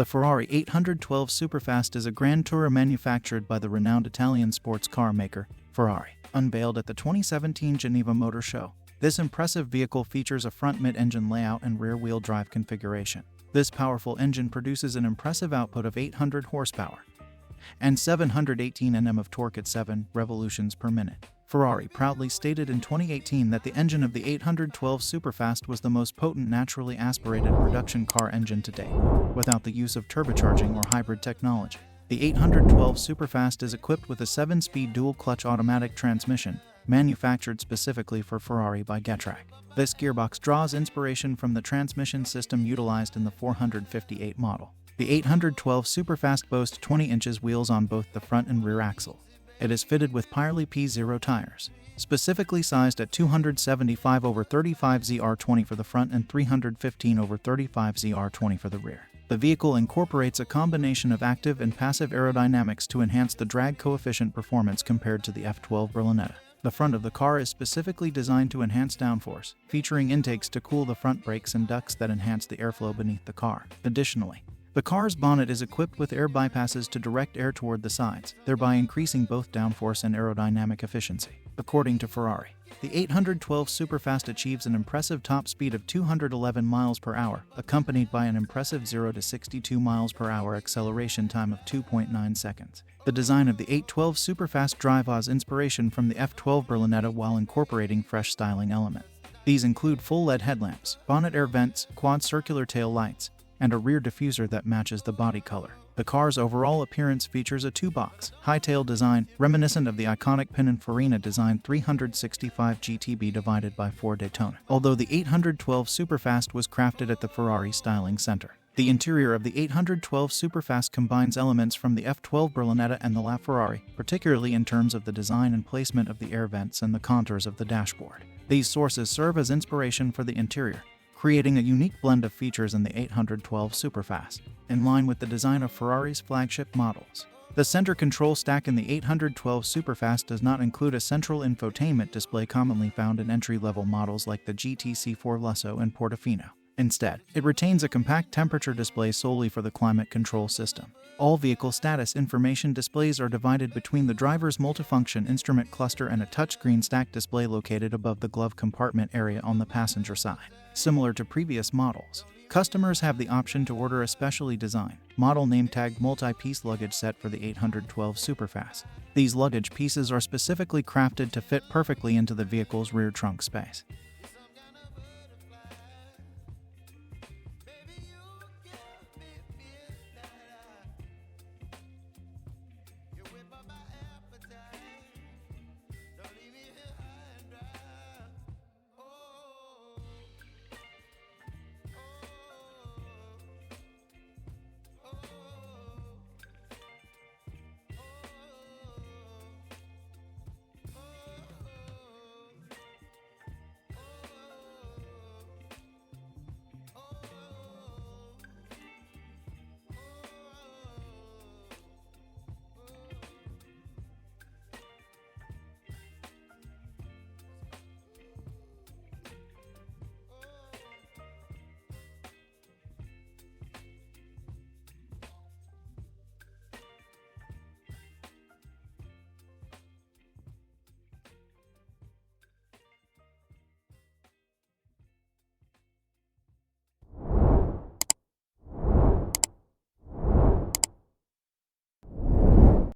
The Ferrari 812 Superfast is a Grand Tourer manufactured by the renowned Italian sports car maker, Ferrari. Unveiled at the 2017 Geneva Motor Show, this impressive vehicle features a front mid-engine layout and rear-wheel drive configuration. This powerful engine produces an impressive output of 800 horsepower and 718 Nm of torque at 7 revolutions per minute. Ferrari proudly stated in 2018 that the engine of the 812 Superfast was the most potent naturally aspirated production car engine to date, without the use of turbocharging or hybrid technology. The 812 Superfast is equipped with a 7-speed dual-clutch automatic transmission, manufactured specifically for Ferrari by Getrack. This gearbox draws inspiration from the transmission system utilized in the 458 model. The 812 Superfast boasts 20 inches wheels on both the front and rear axle. It is fitted with Pirelli P0 tires, specifically sized at 275/35 ZR20 for the front and 315/35 ZR20 for the rear. The vehicle incorporates a combination of active and passive aerodynamics to enhance the drag coefficient performance compared to the F12 Berlinetta. The front of the car is specifically designed to enhance downforce, featuring intakes to cool the front brakes and ducts that enhance the airflow beneath the car. Additionally, the car's bonnet is equipped with air bypasses to direct air toward the sides, thereby increasing both downforce and aerodynamic efficiency. According to Ferrari, the 812 Superfast achieves an impressive top speed of 211 miles per hour, accompanied by an impressive 0 to 62 miles per hour acceleration time of 2.9 seconds. The design of the 812 Superfast draws inspiration from the F12 Berlinetta while incorporating fresh styling elements. These include full LED headlamps, bonnet air vents, quad circular tail lights, and a rear diffuser that matches the body color. The car's overall appearance features a two-box, high-tail design, reminiscent of the iconic Pininfarina design 365 GTB divided by 4 Daytona. Although the 812 Superfast was crafted at the Ferrari Styling Center, the interior of the 812 Superfast combines elements from the F12 Berlinetta and the LaFerrari, particularly in terms of the design and placement of the air vents and the contours of the dashboard. These sources serve as inspiration for the interior, creating a unique blend of features in the 812 Superfast, in line with the design of Ferrari's flagship models. The center control stack in the 812 Superfast does not include a central infotainment display commonly found in entry-level models like the GTC4 Lusso and Portofino. Instead, it retains a compact temperature display solely for the climate control system. All vehicle status information displays are divided between the driver's multifunction instrument cluster and a touchscreen stack display located above the glove compartment area on the passenger side. Similar to previous models, customers have the option to order a specially designed, model name-tagged multi-piece luggage set for the 812 Superfast. These luggage pieces are specifically crafted to fit perfectly into the vehicle's rear trunk space.